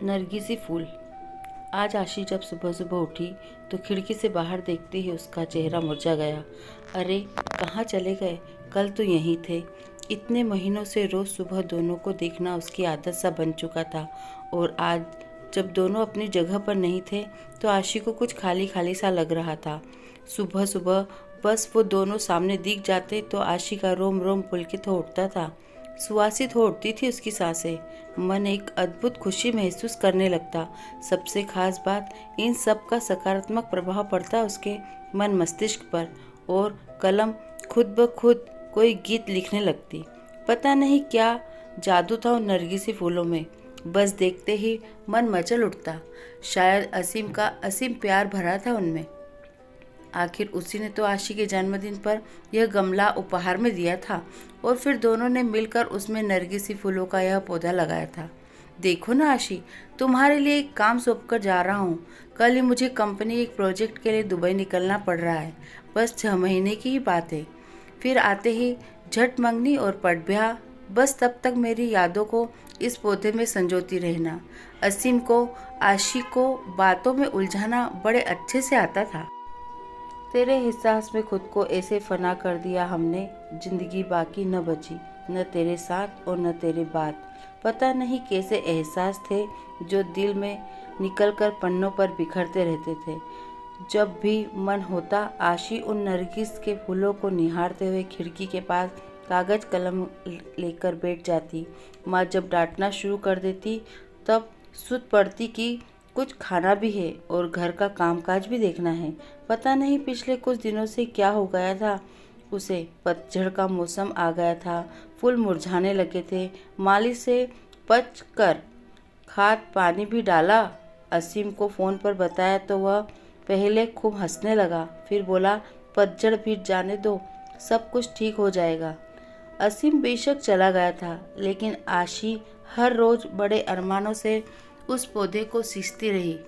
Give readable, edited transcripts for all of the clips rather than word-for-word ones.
नरगिसी फूल। आज आशी जब सुबह सुबह उठी तो खिड़की से बाहर देखते ही उसका चेहरा मुरझा गया। अरे कहाँ चले गए? कल तो यहीं थे। इतने महीनों से रोज़ सुबह दोनों को देखना उसकी आदत सा बन चुका था, और आज जब दोनों अपनी जगह पर नहीं थे तो आशी को कुछ खाली खाली सा लग रहा था। सुबह सुबह बस वो दोनों सामने दिख जाते तो आशी का रोम रोम पुलकित हो उठता था। सुवासित हो उठती थी उसकी सांसें। मन एक अद्भुत खुशी महसूस करने लगता। सबसे खास बात, इन सब का सकारात्मक प्रभाव पड़ता उसके मन मस्तिष्क पर, और कलम खुद ब खुद कोई गीत लिखने लगती। पता नहीं क्या जादू था उन नरगिसी फूलों में। बस देखते ही मन मचल उठता। शायद असीम का असीम प्यार भरा था उनमें। आखिर उसी ने तो आशी के जन्मदिन पर यह गमला उपहार में दिया था, और फिर दोनों ने मिलकर उसमें नरगिसी फूलों का यह पौधा लगाया था। देखो ना आशी, तुम्हारे लिए एक काम सौंप कर जा रहा हूँ। कल ही मुझे कंपनी एक प्रोजेक्ट के लिए दुबई निकलना पड़ रहा है। बस 6 महीने की ही बात है। फिर आते ही झट मंगनी और पट ब्याह। बस तब तक मेरी यादों को इस पौधे में संजोती रहना। असीम को आशी को बातों में उलझाना बड़े अच्छे से आता था। तेरे एहसास में खुद को ऐसे फना कर दिया हमने, जिंदगी बाकी न बची, न तेरे साथ और न तेरे बाद। पता नहीं कैसे एहसास थे जो दिल में निकलकर पन्नों पर बिखरते रहते थे। जब भी मन होता आशी उन नरगिस के फूलों को निहारते हुए खिड़की के पास कागज कलम लेकर बैठ जाती। माँ जब डांटना शुरू कर देती तब सुध पड़ती कि कुछ खाना भी है और घर का कामकाज भी देखना है। पता नहीं पिछले कुछ दिनों से क्या हो गया था उसे। पतझड़ का मौसम आ गया था, फूल मुरझाने लगे थे। माली से पच कर खाद पानी भी डाला। असीम को फ़ोन पर बताया तो वह पहले खूब हंसने लगा, फिर बोला पतझड़ बीत जाने दो, सब कुछ ठीक हो जाएगा। असीम बेशक चला गया था, लेकिन आशी हर रोज़ बड़े अरमानों से उस पौधे को सींचती रही।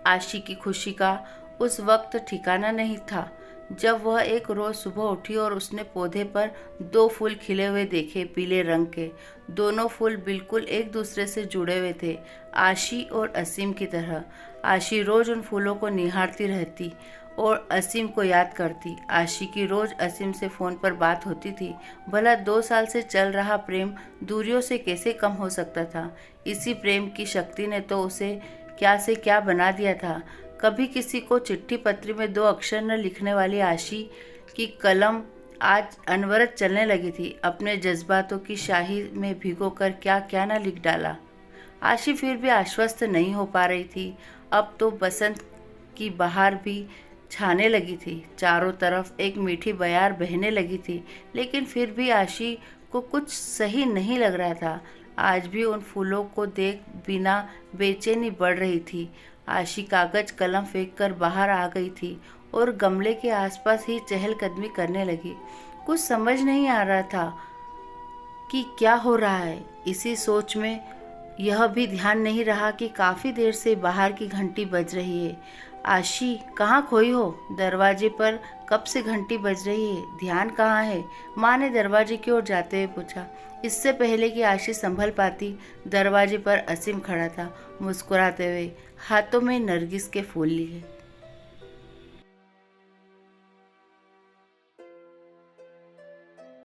आशी की खुशी का उस वक्त ठिकाना नहीं था जब वह एक रोज़ सुबह उठी और उसने पौधे पर 2 फूल खिले हुए देखे, पीले रंग के। दोनों फूल बिल्कुल एक दूसरे से जुड़े हुए थे, आशी और असीम की तरह। आशी रोज़ उन फूलों को निहारती रहती और असीम को याद करती। आशी की रोज़ असीम से फ़ोन पर बात होती थी। भला 2 साल से चल रहा प्रेम दूरियों से कैसे कम हो सकता था? इसी प्रेम की शक्ति ने तो उसे क्या से क्या बना दिया था। कभी किसी को चिट्ठी पत्री में 2 अक्षर न लिखने वाली आशी की कलम आज अनवरत चलने लगी थी। अपने जज्बातों की शाही में भिगोकर क्या क्या न लिख डाला। आशी फिर भी आश्वस्त नहीं हो पा रही थी। अब तो बसंत की बहार भी छाने लगी थी, चारों तरफ एक मीठी बयार बहने लगी थी, लेकिन फिर भी आशी को कुछ सही नहीं लग रहा था। आज भी उन फूलों को देख बिना बेचैनी बढ़ रही थी। आशी कागज कलम फेंक कर बाहर आ गई थी और गमले के आसपास ही चहलकदमी करने लगी। कुछ समझ नहीं आ रहा था कि क्या हो रहा है। इसी सोच में यह भी ध्यान नहीं रहा कि काफ़ी देर से बाहर की घंटी बज रही है। आशी कहाँ खोई हो? दरवाजे पर कब से घंटी बज रही है, ध्यान कहाँ है? माँ ने दरवाजे की ओर जाते हुए पूछा। इससे पहले कि आशी संभल पाती, दरवाजे पर असीम खड़ा था, मुस्कुराते हुए, हाथों में नरगिस के फूल लिए।